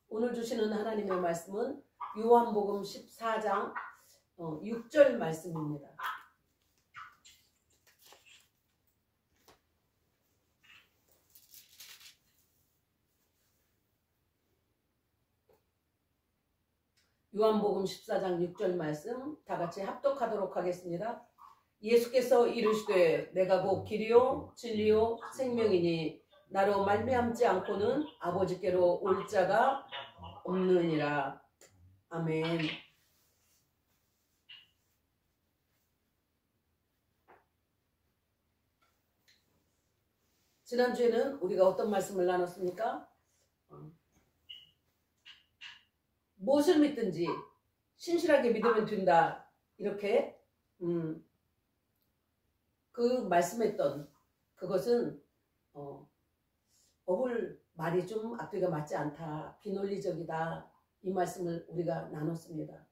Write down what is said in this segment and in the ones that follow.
오늘 주시는 하나님의 말씀은 요한복음 14장 6절 말씀입니다. 요한복음 14장 6절 말씀 다 같이 합독하도록 하겠습니다. 예수께서 이르시되 내가 곧 길이요 진리요 생명이니 나로 말미암지 않고는 아버지께로 올 자가 없느니라. 아멘. 지난주에는 우리가 어떤 말씀을 나눴습니까? 무엇을 믿든지 신실하게 믿으면 된다. 이렇게 그 말씀했던 그것은 말이 좀 앞뒤가 맞지 않다. 비논리적이다. 이 말씀을 우리가 나눴습니다.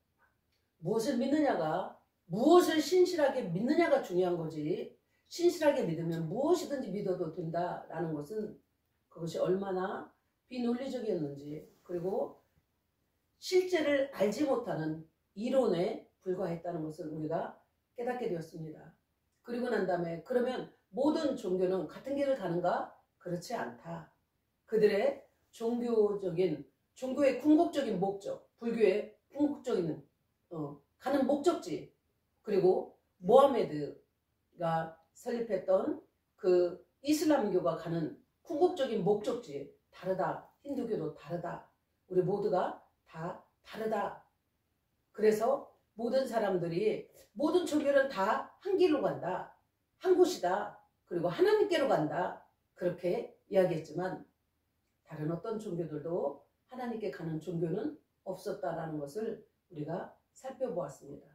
무엇을 믿느냐가 무엇을 신실하게 믿느냐가 중요한 거지. 신실하게 믿으면 무엇이든지 믿어도 된다라는 것은 그것이 얼마나 비논리적이었는지 그리고 실제를 알지 못하는 이론에 불과했다는 것을 우리가 깨닫게 되었습니다. 그리고 난 다음에 그러면 모든 종교는 같은 길을 가는가? 그렇지 않다. 그들의 종교의 궁극적인 목적, 불교의 궁극적인 가는 목적지, 그리고 모하메드가 설립했던 그 이슬람교가 가는 궁극적인 목적지 다르다. 힌두교도 다르다. 우리 모두가 다 다르다. 그래서 모든 사람들이 모든 종교는 다 한 길로 간다. 한 곳이다. 그리고 하나님께로 간다. 그렇게 이야기했지만 다른 어떤 종교들도 하나님께 가는 종교는 없었다라는 것을 우리가 살펴보았습니다.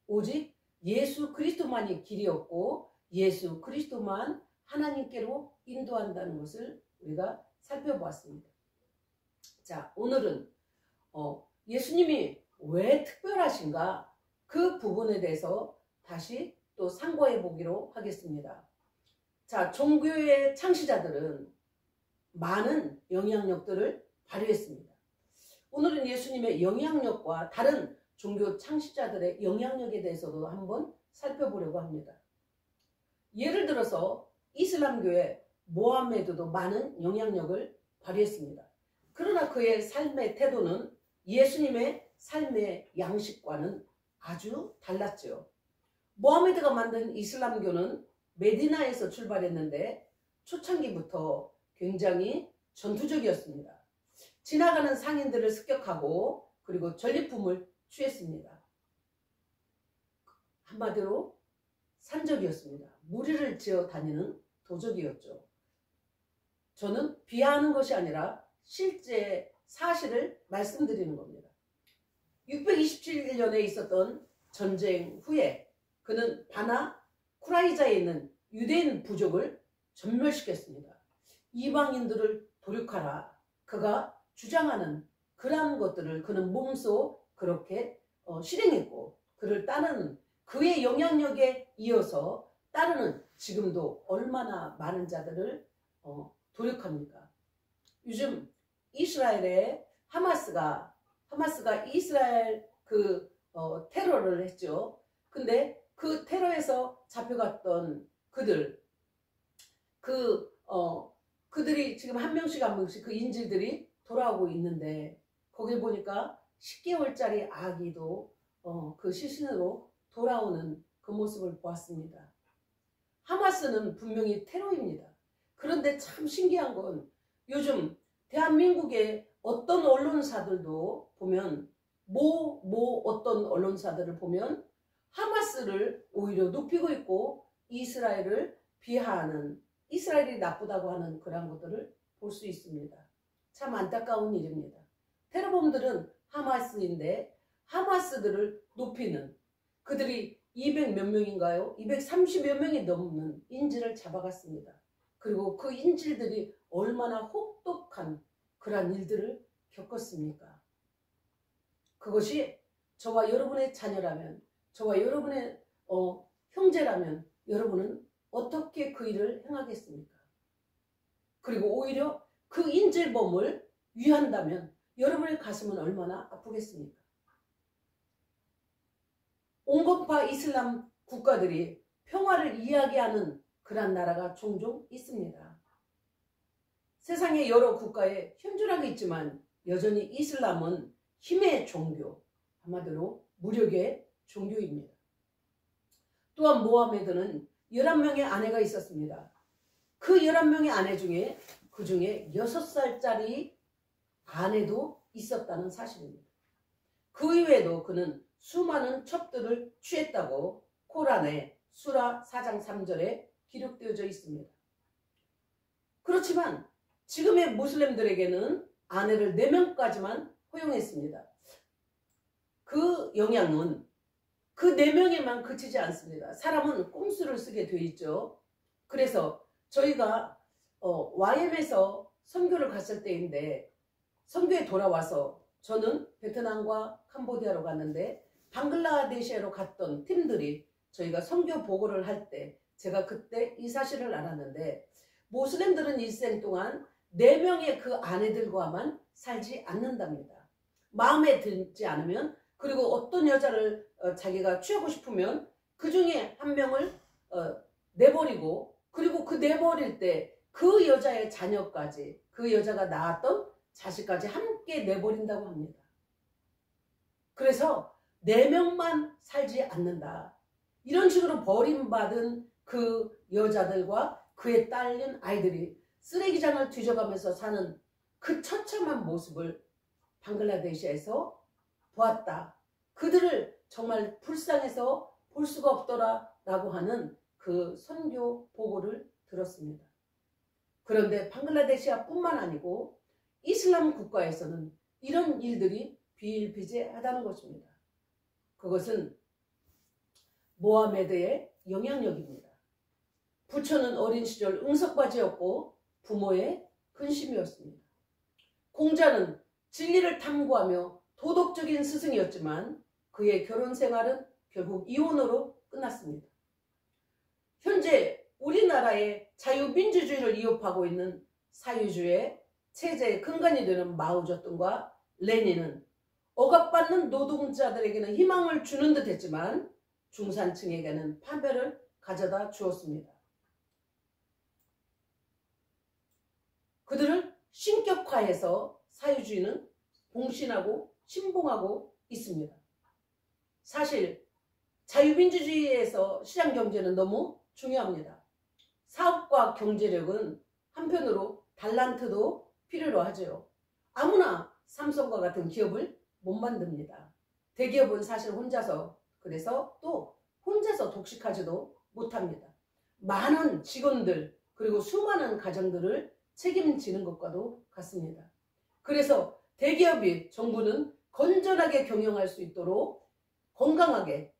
오직 예수 그리스도만이 길이었고 예수 그리스도만 하나님께로 인도한다는 것을 우리가 살펴보았습니다. 자, 오늘은 예수님이 왜 특별하신가 그 부분에 대해서 다시 또 상고해 보기로 하겠습니다. 자, 종교의 창시자들은 많은 영향력들을 발휘했습니다. 오늘은 예수님의 영향력과 다른 종교 창시자들의 영향력에 대해서도 한번 살펴보려고 합니다. 예를 들어서 이슬람교의 모하메드도 많은 영향력을 발휘했습니다. 그러나 그의 삶의 태도는 예수님의 삶의 양식과는 아주 달랐죠. 모하메드가 만든 이슬람교는 메디나에서 출발했는데 초창기부터 굉장히 전투적이었습니다. 지나가는 상인들을 습격하고 그리고 전리품을 취했습니다. 한마디로 산적이었습니다. 무리를 지어 다니는 도적이었죠. 저는 비하하는 것이 아니라 실제 사실을 말씀드리는 겁니다. 627년에 있었던 전쟁 후에 그는 바나 쿠라이자에 있는 유대인 부족을 전멸시켰습니다. 이방인들을 도륙하라. 그가 주장하는 그러한 것들을 그는 몸소 그렇게 실행했고 그를 따르는 그의 영향력에 이어서 따르는 지금도 얼마나 많은 자들을 도륙합니까? 요즘 이스라엘의 하마스가 이스라엘 테러를 했죠. 근데 그 테러에서 잡혀갔던 그들이 지금 한 명씩 그 인질들이 돌아오고 있는데 거기 보니까 10개월짜리 아기도 그 시신으로 돌아오는 그 모습을 보았습니다. 하마스는 분명히 테러입니다. 그런데 참 신기한 건 요즘 대한민국의 어떤 언론사들도 보면 어떤 언론사들을 보면 하마스를 오히려 높이고 있고 이스라엘을 비하하는 이스라엘이 나쁘다고 하는 그런 것들을 볼 수 있습니다. 참 안타까운 일입니다. 테러범들은 하마스인데 하마스들을 높이는 그들이 200몇 명인가요? 230여 명이 넘는 인질을 잡아갔습니다. 그리고 그 인질들이 얼마나 혹독한 그러한 일들을 겪었습니까? 그것이 저와 여러분의 자녀라면 저와 여러분의 형제라면 여러분은 어떻게 그 일을 행하겠습니까? 그리고 오히려 그 인질범을 위한다면 여러분의 가슴은 얼마나 아프겠습니까? 온건파 이슬람 국가들이 평화를 이야기하는 그런 나라가 종종 있습니다. 세상의 여러 국가에 현존하고 있지만 여전히 이슬람은 힘의 종교, 한마디로 무력의 종교입니다. 또한 모하메드는 11명의 아내가 있었습니다. 그 11명의 아내 중에 그 중에 6살짜리 아내도 있었다는 사실입니다. 그 이외에도 그는 수많은 첩들을 취했다고 코란의 수라 4장 3절에 기록되어져 있습니다. 그렇지만 지금의 무슬림들에게는 아내를 4명까지만 허용했습니다. 그 영향은 그 4명에만 그치지 않습니다. 사람은 꼼수를 쓰게 돼 있죠. 그래서 저희가 YM에서 선교를 갔을 때인데 선교에 돌아와서 저는 베트남과 캄보디아로 갔는데 방글라데시아로 갔던 팀들이 저희가 선교 보고를 할 때 제가 그때 이 사실을 알았는데 모슬렘들은 일생 동안 4명의 그 아내들과만 살지 않는답니다. 마음에 들지 않으면 그리고 어떤 여자를 자기가 취하고 싶으면 그 중에 한 명을 내버리고 그리고 그 내버릴 때 그 여자의 자녀까지 그 여자가 낳았던 자식까지 함께 내버린다고 합니다. 그래서 4명만 살지 않는다. 이런 식으로 버림받은 그 여자들과 그에 딸린 아이들이 쓰레기장을 뒤져가면서 사는 그 처참한 모습을 방글라데시아에서 보았다. 그들을 정말 불쌍해서 볼 수가 없더라 라고 하는 그 선교 보고를 들었습니다. 그런데 방글라데시아뿐만 아니고 이슬람 국가에서는 이런 일들이 비일비재하다는 것입니다. 그것은 모하메드의 영향력입니다. 부처는 어린 시절 응석바지였고 부모의 근심이었습니다. 공자는 진리를 탐구하며 도덕적인 스승이었지만 그의 결혼 생활은 결국 이혼으로 끝났습니다. 현재 우리나라의 자유민주주의를 이어하고 있는 사유주의 체제의 근간이 되는 마오쩌둥과 레닌은 억압받는 노동자들에게는 희망을 주는 듯 했지만 중산층에게는 파멸을 가져다 주었습니다. 그들을 신격화해서 사유주의는 봉신하고 신봉하고 있습니다. 사실 자유민주주의에서 시장경제는 너무 중요합니다. 사업과 경제력은 한편으로 달란트도 필요로 하죠. 아무나 삼성과 같은 기업을 못 만듭니다. 대기업은 사실 혼자서 그래서 또 혼자서 독식하지도 못합니다. 많은 직원들 그리고 수많은 가정들을 책임지는 것과도 같습니다. 그래서 대기업이 정부는 건전하게 경영할 수 있도록 건강하게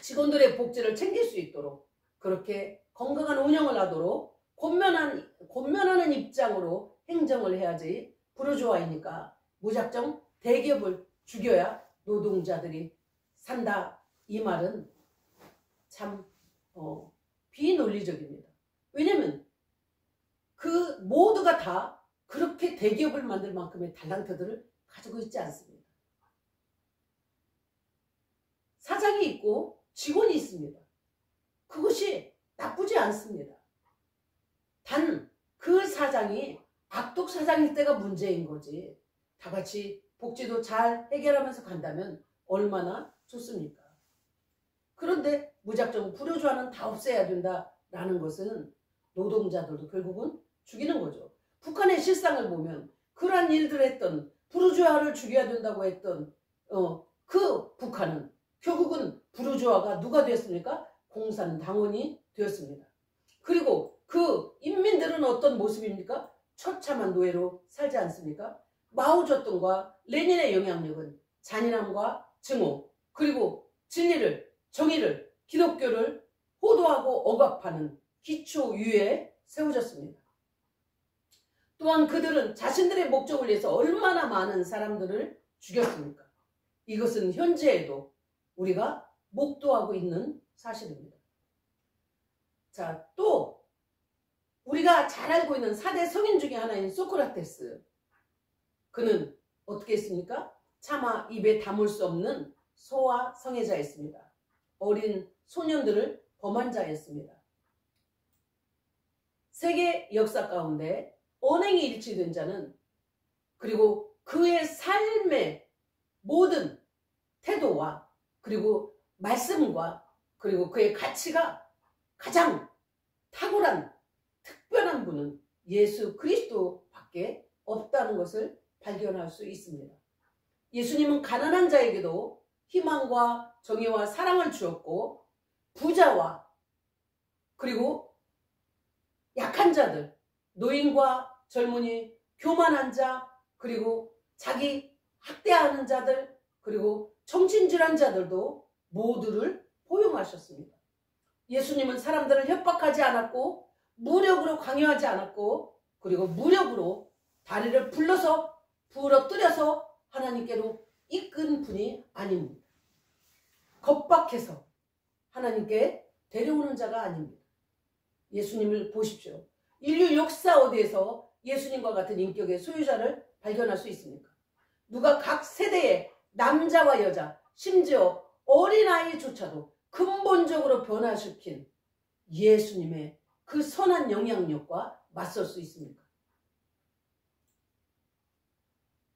직원들의 복지를 챙길 수 있도록 그렇게 건강한 운영을 하도록 권면하는 입장으로 행정을 해야지 부르주아이니까 무작정 대기업을 죽여야 노동자들이 산다. 이 말은 참 비논리적입니다. 왜냐하면 그 모두가 다 그렇게 대기업을 만들 만큼의 달란트들을 가지고 있지 않습니다. 사장이 있고 직원이 있습니다. 그것이 나쁘지 않습니다. 단 그 사장이 악독 사장일 때가 문제인 거지. 다 같이 복지도 잘 해결하면서 간다면 얼마나 좋습니까? 그런데 무작정 부르주아는 다 없애야 된다라는 것은 노동자들도 결국은 죽이는 거죠. 북한의 실상을 보면 그러한 일들을 했던 부르주아를 죽여야 된다고 했던 그 북한은 결국은 부르주아가 누가 되었습니까? 공산당원이 되었습니다. 그리고 그 인민들은 어떤 모습입니까? 처참한 노예로 살지 않습니까? 마오쩌둥과 레닌의 영향력은 잔인함과 증오 그리고 진리를 정의를 기독교를 호도하고 억압하는 기초유에 세워졌습니다. 또한 그들은 자신들의 목적을 위해서 얼마나 많은 사람들을 죽였습니까? 이것은 현재에도 우리가 목도하고 있는 사실입니다. 자, 또 우리가 잘 알고 있는 4대 성인 중에 하나인 소크라테스. 그는 어떻게 했습니까? 차마 입에 담을 수 없는 소와 성애자였습니다. 어린 소년들을 범한 자였습니다. 세계 역사 가운데 언행이 일치된 자는, 그리고 그의 삶의 모든 태도와 그리고 말씀과 그리고 그의 가치가 가장 탁월한 특별한 분은 예수 그리스도밖에 없다는 것을 발견할 수 있습니다. 예수님은 가난한 자에게도 희망과 정의와 사랑을 주었고, 부자와 그리고 약한 자들, 노인과 젊은이, 교만한 자, 그리고 자기 학대하는 자들, 그리고 정신질환 자들도 모두를 포용하셨습니다. 예수님은 사람들을 협박하지 않았고, 무력으로 강요하지 않았고, 그리고 무력으로 다리를 불러서 부러뜨려서 하나님께로 이끈 분이 아닙니다. 겁박해서 하나님께 데려오는 자가 아닙니다. 예수님을 보십시오. 인류 역사 어디에서 예수님과 같은 인격의 소유자를 발견할 수 있습니까? 누가 각 세대의 남자와 여자, 심지어 어린아이조차도 근본적으로 변화시킨 예수님의 그 선한 영향력과 맞설 수 있습니까?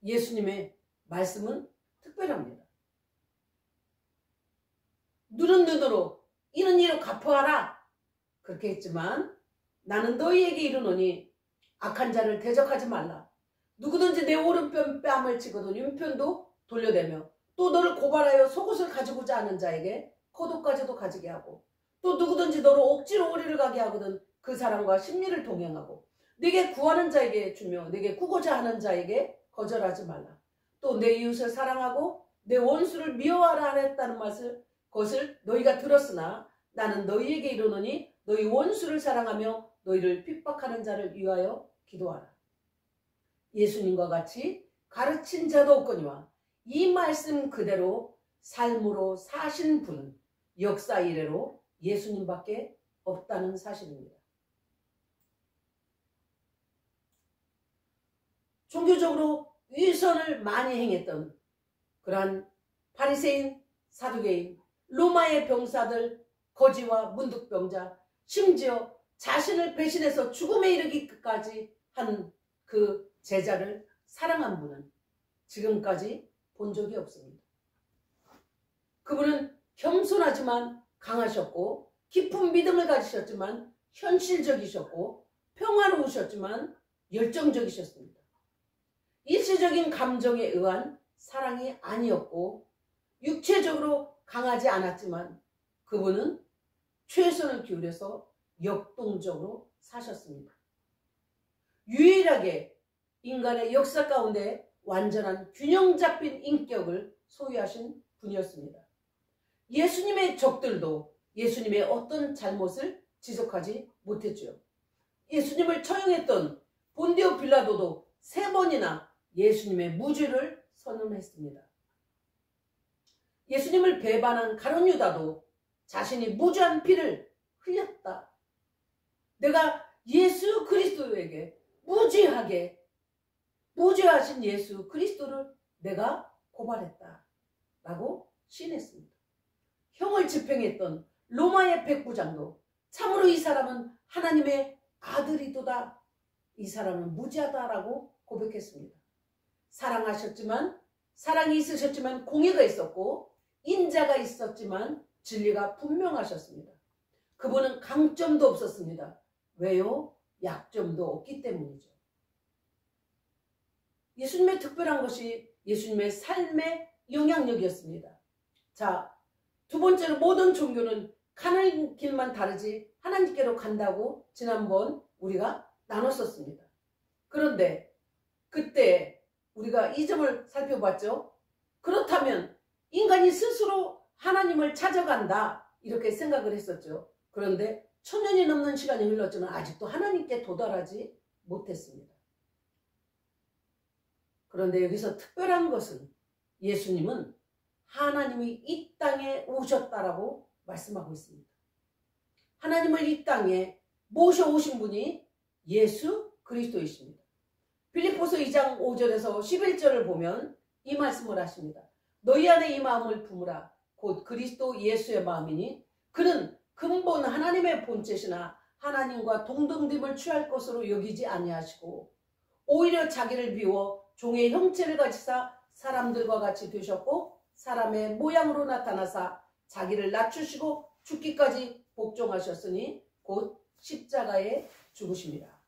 예수님의 말씀은 특별합니다. 눈은 눈으로, 이는 이로 갚아하라, 그렇게 했지만 나는 너희에게 이르노니 악한 자를 대적하지 말라. 누구든지 내 오른편 뺨을 치거든 왼편도 돌려대며, 또 너를 고발하여 속옷을 가지고자 하는 자에게 코도까지도 가지게 하고, 또 누구든지 너로 억지로 오리를 가게 하거든 그 사람과 심리를 동행하고, 네게 구하는 자에게 주며 네게 구고자 하는 자에게 거절하지 말라. 또 내 이웃을 사랑하고 내 원수를 미워하라 했다는 것을 너희가 들었으나 나는 너희에게 이르노니 너희 원수를 사랑하며 너희를 핍박하는 자를 위하여 기도하라. 예수님과 같이 가르친 자도 없거니와 이 말씀 그대로 삶으로 사신 분은 역사 이래로 예수님밖에 없다는 사실입니다. 종교적으로 위선을 많이 행했던 그러한 바리새인, 사두개인, 로마의 병사들, 거지와 문득병자, 심지어 자신을 배신해서 죽음에 이르기까지 한 그 제자를 사랑한 분은 지금까지 본 적이 없습니다. 그분은 겸손하지만 강하셨고, 깊은 믿음을 가지셨지만 현실적이셨고, 평화로우셨지만 열정적이셨습니다. 일시적인 감정에 의한 사랑이 아니었고, 육체적으로 강하지 않았지만 그분은 최선을 기울여서 역동적으로 사셨습니다. 유일하게 인간의 역사 가운데 완전한 균형 잡힌 인격을 소유하신 분이었습니다. 예수님의 적들도 예수님의 어떤 잘못을 지적하지 못했죠. 예수님을 처형했던 본디오 빌라도도 3번이나 예수님의 무죄를 선언했습니다. 예수님을 배반한 가룟 유다도 자신이 무죄한 피를 흘렸다. 내가 예수 그리스도에게 무죄하신 예수 그리스도를 내가 고발했다 라고 시인했습니다. 형을 집행했던 로마의 백부장도 참으로 이 사람은 하나님의 아들이도다, 이 사람은 무죄하다라고 고백했습니다. 사랑이 있으셨지만 공의가 있었고, 인자가 있었지만 진리가 분명하셨습니다. 그분은 강점도 없었습니다. 왜요? 약점도 없기 때문이죠. 예수님의 특별한 것이 예수님의 삶의 영향력이었습니다. 자, 두 번째로 모든 종교는 가는 길만 다르지 하나님께로 간다고 지난번 우리가 나눴었습니다. 그런데 그때 우리가 이 점을 살펴봤죠. 그렇다면 인간이 스스로 하나님을 찾아간다 이렇게 생각을 했었죠. 그런데 1000년이 넘는 시간이 흘렀지만 아직도 하나님께 도달하지 못했습니다. 그런데 여기서 특별한 것은 예수님은 하나님이 이 땅에 오셨다라고 말씀하고 있습니다. 하나님을 이 땅에 모셔오신 분이 예수 그리스도이십니다. 빌립보서 2장 5절에서 11절을 보면 이 말씀을 하십니다. 너희 안에 이 마음을 품으라. 곧 그리스도 예수의 마음이니 그는 근본 하나님의 본체시나 하나님과 동등됨을 취할 것으로 여기지 아니하시고 오히려 자기를 비워 종의 형체를 가지사 사람들과 같이 되셨고 사람의 모양으로 나타나사 자기를 낮추시고 죽기까지 복종하셨으니 곧 십자가에 죽으심이라.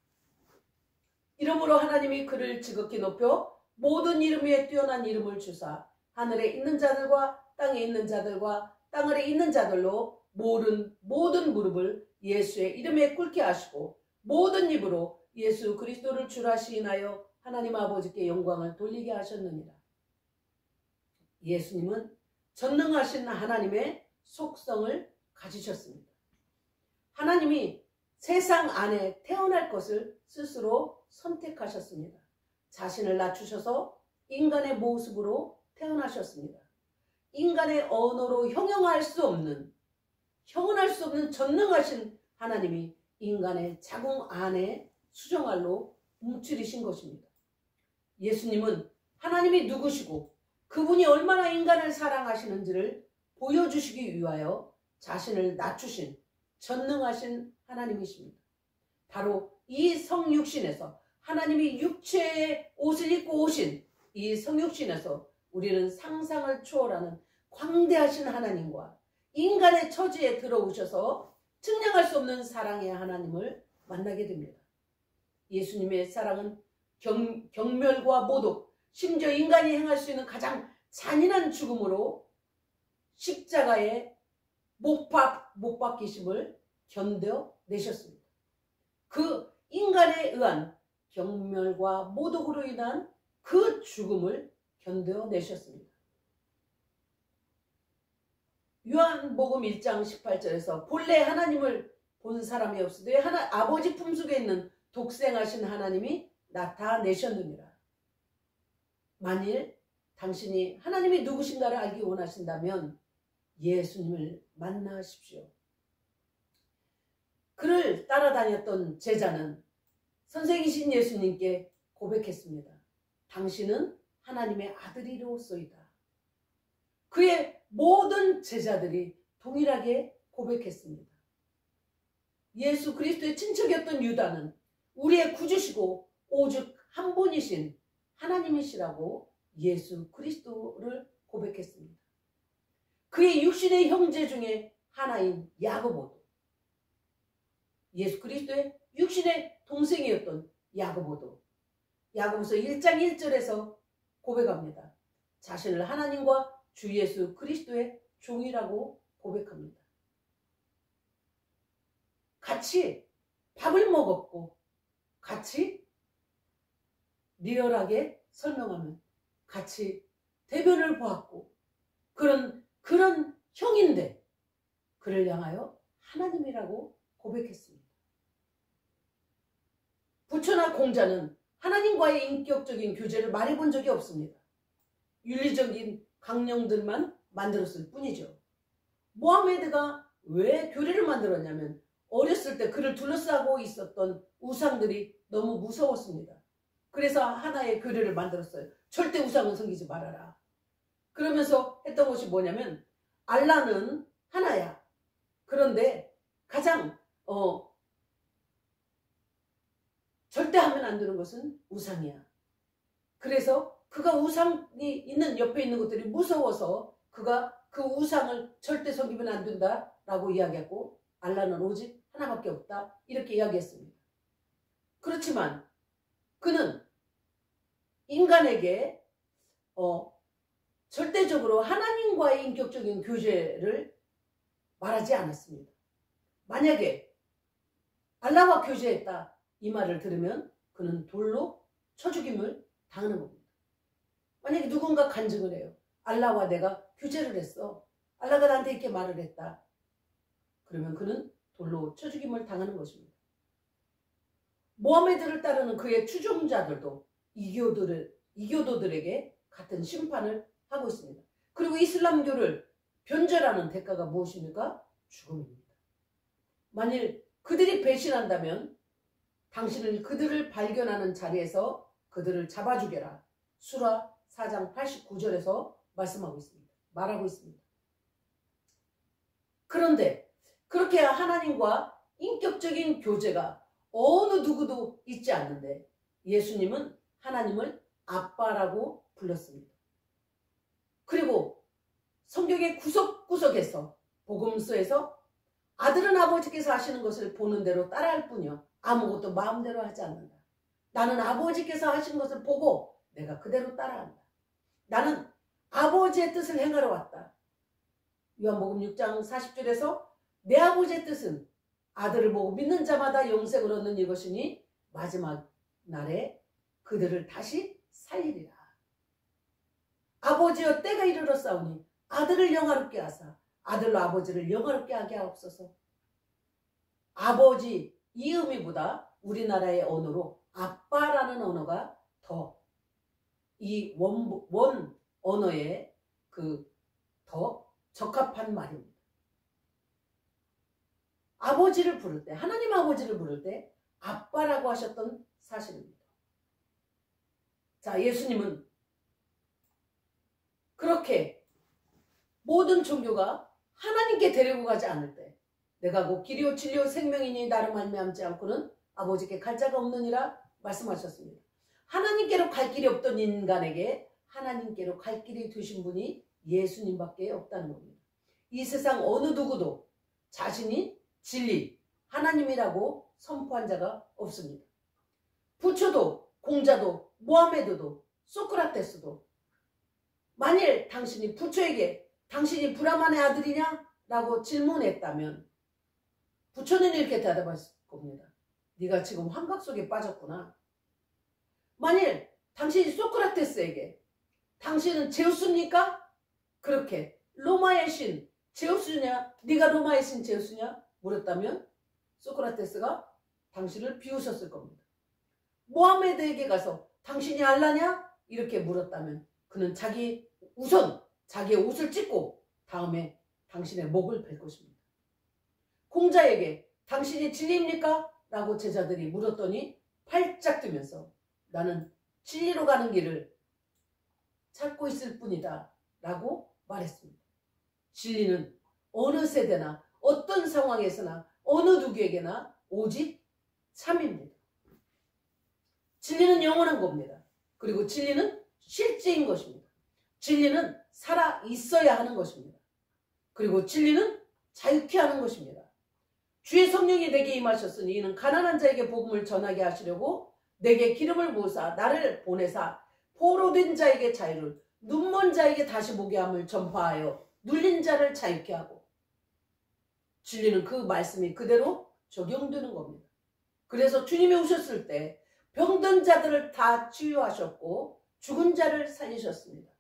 이러므로 하나님이 그를 지극히 높여 모든 이름 위에 뛰어난 이름을 주사 하늘에 있는 자들과 땅에 있는 자들과 땅 아래 있는 자들로 모든 무릎을 예수의 이름에 꿇게 하시고 모든 입으로 예수 그리스도를 주라 시인하여 하나님 아버지께 영광을 돌리게 하셨느니라. 예수님은 전능하신 하나님의 속성을 가지셨습니다. 하나님이 세상 안에 태어날 것을 스스로 선택하셨습니다. 자신을 낮추셔서 인간의 모습으로 태어나셨습니다. 인간의 언어로 형용할 수 없는 전능하신 하나님이 인간의 자궁 안에 수정알로 움츠리신 것입니다. 예수님은 하나님이 누구시고 그분이 얼마나 인간을 사랑하시는지를 보여주시기 위하여 자신을 낮추신 전능하신 하나님이십니다. 바로 이 성육신에서 하나님이 육체의 옷을 입고 오신 이 성육신에서 우리는 상상을 초월하는 광대하신 하나님과 인간의 처지에 들어오셔서 측량할 수 없는 사랑의 하나님을 만나게 됩니다. 예수님의 사랑은 경멸과 모독, 심지어 인간이 행할 수 있는 가장 잔인한 죽음으로 십자가에 못 박히심을 견뎌내셨습니다. 그 인간에 의한 경멸과 모독으로 인한 그 죽음을 견뎌내셨습니다. 요한복음 1장 18절에서 본래 하나님을 본 사람이 없으되 아버지 품속에 있는 독생하신 하나님이 나타내셨느니라. 만일 당신이 하나님이 누구신가를 알기 원하신다면 예수님을 만나십시오. 그를 따라다녔던 제자는 선생이신 예수님께 고백했습니다. 당신은 하나님의 아들이로소이다. 그의 모든 제자들이 동일하게 고백했습니다. 예수 그리스도의 친척이었던 유다는 우리의 구주시고 오직 한 분이신 하나님이시라고 예수 그리스도를 고백했습니다. 그의 육신의 형제 중에 하나인 야고보도, 예수 그리스도의 육신의 동생이었던 야고보도 야고보서 1장 1절에서 고백합니다. 자신을 하나님과 주 예수 그리스도의 종이라고 고백합니다. 같이 밥을 먹었고 같이 리얼하게 설명하면 같이 대변을 보았고 그런 형인데 그를 향하여 하나님이라고 고백했습니다. 부처나 공자는 하나님과의 인격적인 교제를 말해본 적이 없습니다. 윤리적인 강령들만 만들었을 뿐이죠. 모하메드가 왜 교리를 만들었냐면 어렸을 때 그를 둘러싸고 있었던 우상들이 너무 무서웠습니다. 그래서 하나의 교리를 만들었어요. 절대 우상은 섬기지 말아라. 그러면서 했던 것이 뭐냐면 알라는 하나야. 그런데 가장 절대 하면 안 되는 것은 우상이야. 그래서 그가 우상이 있는 옆에 있는 것들이 무서워서 그가 그 우상을 절대 섬기면 안 된다라고 이야기했고 알라는 오직 하나밖에 없다 이렇게 이야기했습니다. 그렇지만 그는 인간에게 절대적으로 하나님과의 인격적인 교제를 말하지 않았습니다. 만약에 알라와 교제했다 이 말을 들으면 그는 돌로 쳐 죽임을 당하는 겁니다. 만약에 누군가 간증을 해요. 알라와 내가 교제를 했어. 알라가 나한테 이렇게 말을 했다. 그러면 그는 돌로 쳐 죽임을 당하는 것입니다. 모하메드를 따르는 그의 추종자들도 이교도들에게 같은 심판을 하고 있습니다. 그리고 이슬람교를 변절하는 대가가 무엇입니까? 죽음입니다. 만일 그들이 배신한다면 당신은 그들을 발견하는 자리에서 그들을 잡아 죽여라. 수라 4장 89절에서 말씀하고 있습니다. 말하고 있습니다. 그런데 그렇게 하나님과 인격적인 교제가 어느 누구도 있지 않는데 예수님은 하나님을 아빠라고 불렀습니다. 그리고 성경의 구석구석에서 복음서에서 아들은 아버지께서 하시는 것을 보는 대로 따라할 뿐이요 아무것도 마음대로 하지 않는다. 나는 아버지께서 하신 것을 보고 내가 그대로 따라한다. 나는 아버지의 뜻을 행하러 왔다. 요한복음 6장 40절에서 내 아버지의 뜻은 아들을 보고 믿는 자마다 영생을 얻는 이것이니 마지막 날에 그들을 다시 살리리라. 아버지여 때가 이르렀사오니 아들을 영화롭게 하사 아들로 아버지를 영화롭게 하게 하옵소서. 아버지 이 의미보다 우리나라의 언어로 아빠라는 언어가 더 이 원 언어에 더 적합한 말입니다. 아버지를 부를 때, 하나님 아버지를 부를 때 아빠라고 하셨던 사실입니다. 자, 예수님은 그렇게 모든 종교가 하나님께 데리고 가지 않을 때 내가 곧 길이요 진리요 생명이니 나를 말미암지 않고는 아버지께 갈 자가 없느니라 말씀하셨습니다. 하나님께로 갈 길이 없던 인간에게 하나님께로 갈 길이 되신 분이 예수님밖에 없다는 겁니다. 이 세상 어느 누구도 자신이 진리, 하나님이라고 선포한 자가 없습니다. 부처도, 공자도, 모하메드도, 소크라테스도 만일 당신이 부처에게 당신이 브라만의 아들이냐? 라고 질문했다면 부처는 이렇게 대답했을 겁니다. 네가 지금 환각 속에 빠졌구나. 만일 당신이 소크라테스에게 당신은 제우스입니까? 그렇게 로마의 신 제우스냐? 네가 로마의 신 제우스냐? 물었다면 소크라테스가 당신을 비웃었을 겁니다. 모하메드에게 가서 당신이 알라냐? 이렇게 물었다면 그는 우선 자기의 옷을 찢고 다음에 당신의 목을 벨 것입니다. 공자에게 당신이 진리입니까? 라고 제자들이 물었더니 팔짝 뛰면서 나는 진리로 가는 길을 찾고 있을 뿐이다 라고 말했습니다. 진리는 어느 세대나 어떤 상황에서나 어느 누구에게나 오직 참입니다. 진리는 영원한 겁니다. 그리고 진리는 실제인 것입니다. 진리는 살아 있어야 하는 것입니다. 그리고 진리는 자유케 하는 것입니다. 주의 성령이 내게 임하셨으니 이는 가난한 자에게 복음을 전하게 하시려고 내게 기름을 부으사 나를 보내사 포로된 자에게 자유를 눈먼 자에게 다시 보게 함을 전파하여 눌린 자를 자유케 하고 진리는 그 말씀이 그대로 적용되는 겁니다. 그래서 주님이 오셨을 때 병든 자들을 다 치유하셨고 죽은 자를 살리셨습니다.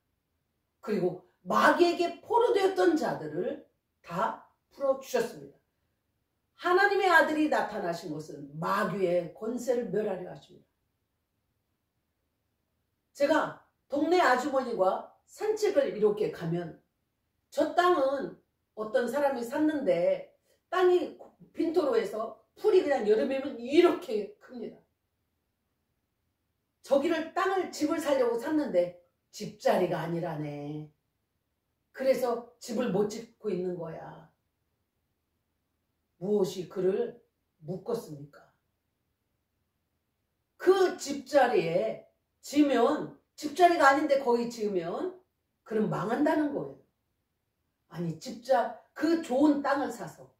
그리고 마귀에게 포로되었던 자들을 다 풀어주셨습니다. 하나님의 아들이 나타나신 것은 마귀의 권세를 멸하려 하십니다. 제가 동네 아주머니와 산책을 이렇게 가면 저 땅은 어떤 사람이 샀는데 땅이 빈토로에서 풀이 그냥 여름이면 이렇게 큽니다. 저기를 집을 사려고 샀는데 집자리가 아니라네. 그래서 집을 못 짓고 있는 거야. 무엇이 그를 묶었습니까? 그 집자리에 지으면 집자리가 아닌데 거기 지으면 그럼 망한다는 거예요. 아니 그 좋은 땅을 사서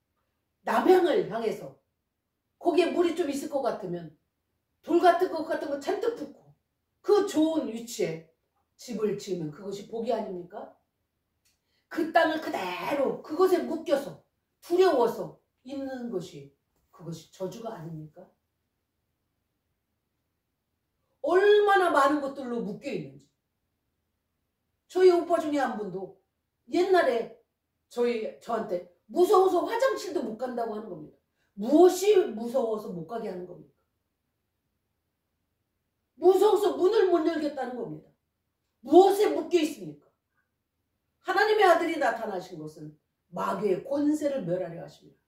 남향을 향해서 거기에 물이 좀 있을 것 같으면 돌 같은 거 잔뜩 붓고 그 좋은 위치에 집을 지으면 그것이 복이 아닙니까? 그 땅을 그대로 그것에 묶여서 두려워서 있는 것이 그것이 저주가 아닙니까? 얼마나 많은 것들로 묶여 있는지. 저희 오빠 중에 한 분도 옛날에 저한테 무서워서 화장실도 못 간다고 하는 겁니다. 무엇이 무서워서 못 가게 하는 겁니까? 무서워서 문을 못 열겠다는 겁니다. 무엇에 묶여 있습니까? 하나님의 아들이 나타나신 것은 마귀의 권세를 멸하려 하십니다.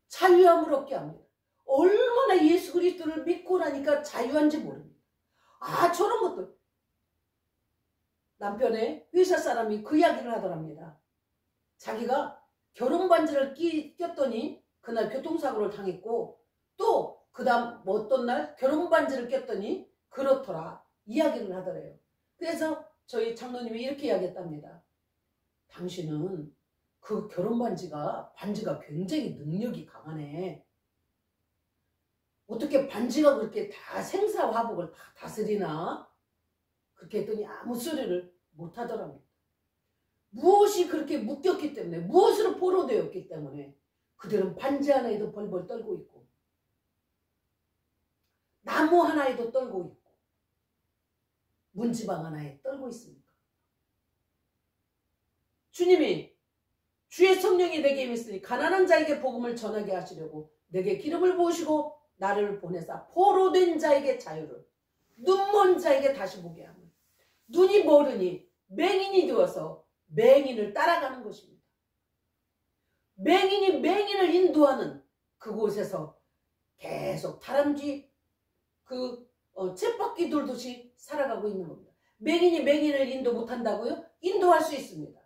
자유함을 얻게 합니다. 얼마나 예수 그리스도를 믿고 나니까 자유한지 모릅니다. 아, 저런 것들. 남편의 회사 사람이 그 이야기를 하더랍니다. 자기가 결혼 반지를 꼈더니 그날 교통사고를 당했고, 또 그 다음 어떤 날 결혼 반지를 꼈더니 그렇더라 이야기를 하더래요. 그래서 저희 장로님이 이렇게 이야기했답니다. 당신은 그 결혼 반지가 굉장히 능력이 강하네. 어떻게 반지가 그렇게 다 생사화복을 다 다스리나? 그렇게 했더니 아무 소리를 못하더랍니다. 무엇이 그렇게 묶였기 때문에, 무엇으로 포로되었기 때문에 그들은 반지 하나에도 벌벌 떨고 있고, 나무 하나에도 떨고 있고, 문지방 하나에 떨고 있습니까? 주님이 주의 성령이 내게 임했으니 가난한 자에게 복음을 전하게 하시려고 내게 기름을 부으시고 나를 보내사 포로된 자에게 자유를, 눈먼 자에게 다시 보게 하며, 눈이 멀으니 맹인이 되어서 맹인을 따라가는 것입니다. 맹인이 맹인을 인도하는 그곳에서 계속 다람쥐 쳇바퀴 돌듯이 살아가고 있는 겁니다. 맹인이 맹인을 인도 못한다고요? 인도할 수 있습니다.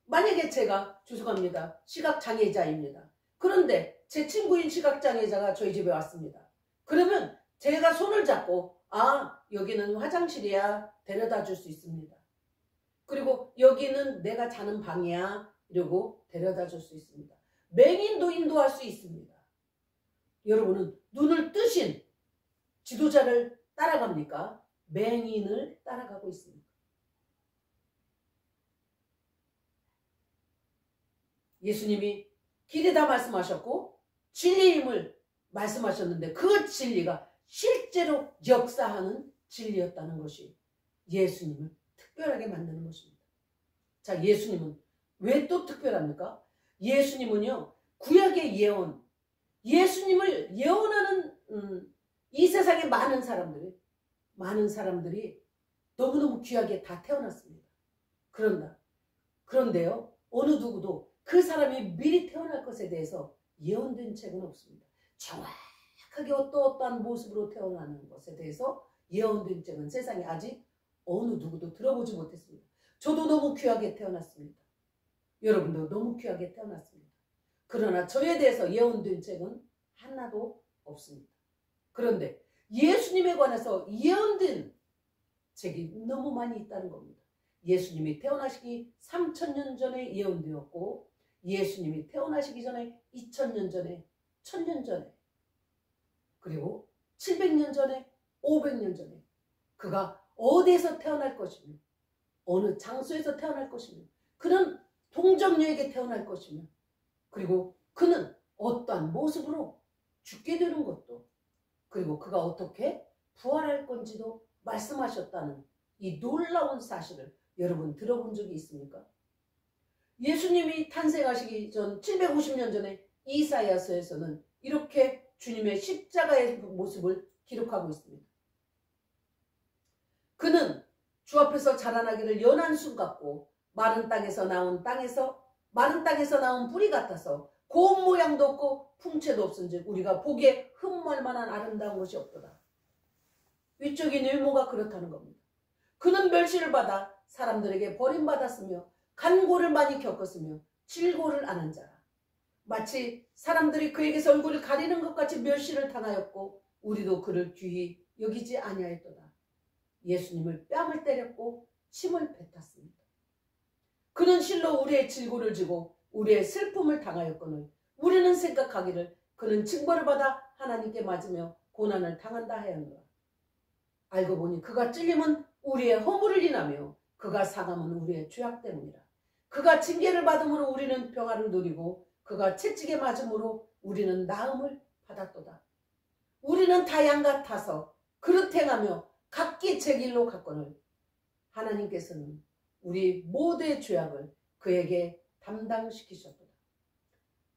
만약에 제가, 죄송합니다, 시각장애자입니다. 그런데 제 친구인 시각장애자가 저희 집에 왔습니다. 그러면 제가 손을 잡고, 아, 여기는 화장실이야, 데려다 줄 수 있습니다. 그리고 여기는 내가 자는 방이야, 이러고 데려다 줄 수 있습니다. 맹인도 인도할 수 있습니다. 여러분은 눈을 뜨신 지도자를 따라갑니까? 맹인을 따라가고 있습니다. 예수님이 길에다 말씀하셨고 진리임을 말씀하셨는데, 그 진리가 실제로 역사하는 진리였다는 것이 예수님을 특별하게 만드는 것입니다. 자, 예수님은 왜 또 특별합니까? 예수님은요, 구약의 예언, 예수님을 예언하는 이 세상에 많은 사람들이 너무너무 귀하게 다 태어났습니다. 그런데요, 어느 누구도 그 사람이 미리 태어날 것에 대해서 예언된 책은 없습니다. 정확하게 어떠한 모습으로 태어나는 것에 대해서 예언된 책은 세상에 아직 어느 누구도 들어보지 못했습니다. 저도 너무 귀하게 태어났습니다. 여러분도 너무 귀하게 태어났습니다. 그러나 저에 대해서 예언된 책은 하나도 없습니다. 그런데 예수님에 관해서 예언된 책이 너무 많이 있다는 겁니다. 예수님이 태어나시기 3000년 전에 예언되었고, 예수님이 태어나시기 전에 2000년 전에, 1000년 전에, 그리고 700년 전에, 500년 전에 그가 어디에서 태어날 것이며, 어느 장소에서 태어날 것이며, 그는 동정녀에게 태어날 것이며, 그리고 그는 어떠한 모습으로 죽게 되는 것도, 그리고 그가 어떻게 부활할 건지도 말씀하셨다는 이 놀라운 사실을 여러분 들어본 적이 있습니까? 예수님이 탄생하시기 전 750년 전에 이사야서에서는 이렇게 주님의 십자가의 모습을 기록하고 있습니다. 그는 주 앞에서 자라나기를 연한 순 같고 마른 땅에서 나온 뿌리 같아서 고운 모양도 없고 풍채도 없은즉 우리가 보기에 흠모할 만한 아름다운 것이 없도다. 위적인 외모가 그렇다는 겁니다. 그는 멸시를 받아 사람들에게 버림받았으며 간고를 많이 겪었으며 질고를 아는 자라. 마치 사람들이 그에게서 얼굴을 가리는 것 같이 멸시를 당하였고 우리도 그를 귀히 여기지 아니하였도다. 예수님을 뺨을 때렸고 침을 뱉었습니다. 그는 실로 우리의 질고를 지고 우리의 슬픔을 당하였거늘 우리는 생각하기를 그는 징벌을 받아 하나님께 맞으며 고난을 당한다 하였노라. 알고 보니 그가 찔림은 우리의 허물을 인하며 그가 상함은 우리의 죄악 때문이라. 그가 징계를 받음으로 우리는 평화를 누리고 그가 채찍에 맞음으로 우리는 나음을 받았도다. 우리는 다 양 같아서 그릇 행하며 각기 제 길로 갔거늘 하나님께서는 우리 모두의 죄악을 그에게 담당시키셨도다.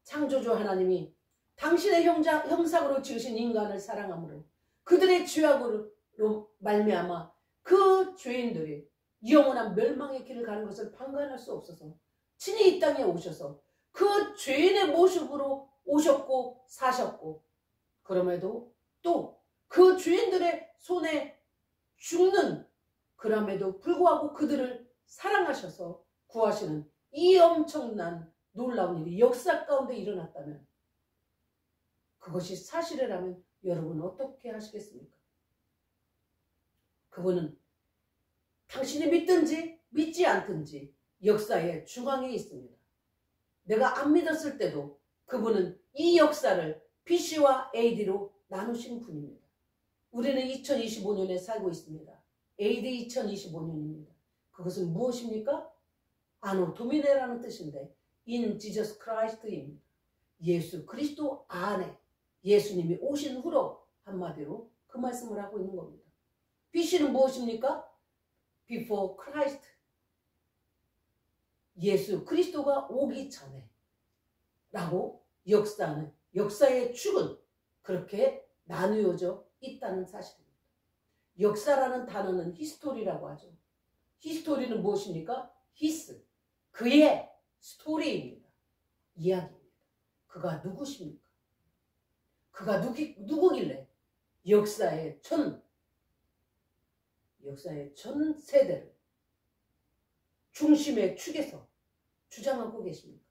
창조주 하나님이 당신의 형상으로 지으신 인간을 사랑함으로 그들의 죄악으로 말미암아 그 죄인들이 영원한 멸망의 길을 가는 것을 방관할 수 없어서 친히 이 땅에 오셔서 그 죄인의 모습으로 오셨고 사셨고 그럼에도 또 그 주인들의 손에 죽는, 그럼에도 불구하고 그들을 사랑하셔서 구하시는 이 엄청난 놀라운 일이 역사 가운데 일어났다면, 그것이 사실이라면 여러분은 어떻게 하시겠습니까? 그분은 당신이 믿든지 믿지 않든지 역사의 중앙에 있습니다. 내가 안 믿었을 때도 그분은 이 역사를 BC와 AD로 나누신 분입니다. 우리는 2025년에 살고 있습니다. AD 2025년입니다. 그것은 무엇입니까? 아노 도미네라는 뜻인데 in Jesus Christ입니다. 예수 그리스도 안에 예수님이 오신 후로 한마디로 그 말씀을 하고 있는 겁니다. BC는 무엇입니까? Before Christ. 예수 그리스도가 오기 전에 라고 역사의 축은 그렇게 나누어져 있다는 사실입니다. 역사라는 단어는 히스토리라고 하죠. 히스토리는 무엇입니까? 히스, 그의 스토리입니다. 이야기입니다. 그가 누구십니까? 그가 누구길래 역사의 전 세대를 중심의 축에서 주장하고 계십니까?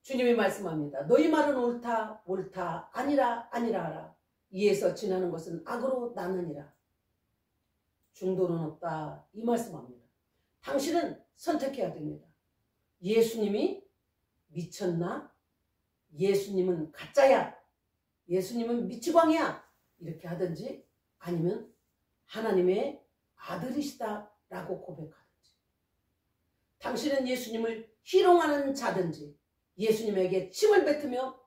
주님이 말씀합니다. 너희 말은 옳다 옳다 아니라 아니라 하라. 이에서 지나는 것은 악으로 나느니라. 중도는 없다 이 말씀합니다. 당신은 선택해야 됩니다. 예수님이 미쳤나? 예수님은 가짜야. 예수님은 미치광이야. 이렇게 하든지, 아니면 하나님의 아들이시다 라고 고백하든지, 당신은 예수님을 희롱하는 자든지, 예수님에게 침을 뱉으며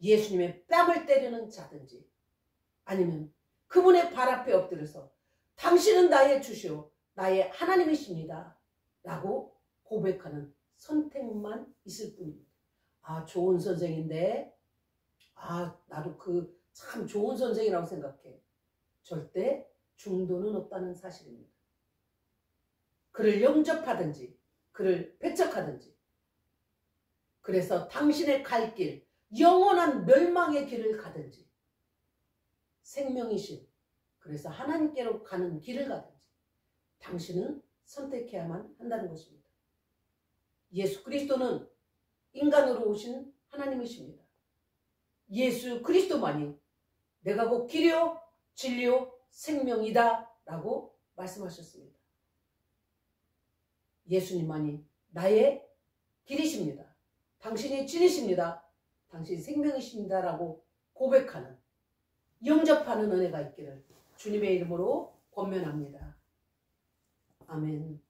예수님의 뺨을 때리는 자든지, 아니면 그분의 발 앞에 엎드려서 당신은 나의 주시오 나의 하나님이십니다 라고 고백하는 선택만 있을 뿐입니다. 아, 좋은 선생인데, 나도 그 참 좋은 선생이라고 생각해. 절대 중도는 없다는 사실입니다. 그를 영접하든지 그를 배척하든지, 그래서 당신의 갈 길, 영원한 멸망의 길을 가든지, 생명이신, 그래서 하나님께로 가는 길을 가든지, 당신은 선택해야만 한다는 것입니다. 예수 그리스도는 인간으로 오신 하나님이십니다. 예수 그리스도만이 내가 곧 길이요 진리요 생명이다 라고 말씀하셨습니다. 예수님만이 나의 길이십니다. 당신이 진리십니다. 당신이 생명이십니다 라고 고백하는, 영접하는 은혜가 있기를 주님의 이름으로 권면합니다. 아멘.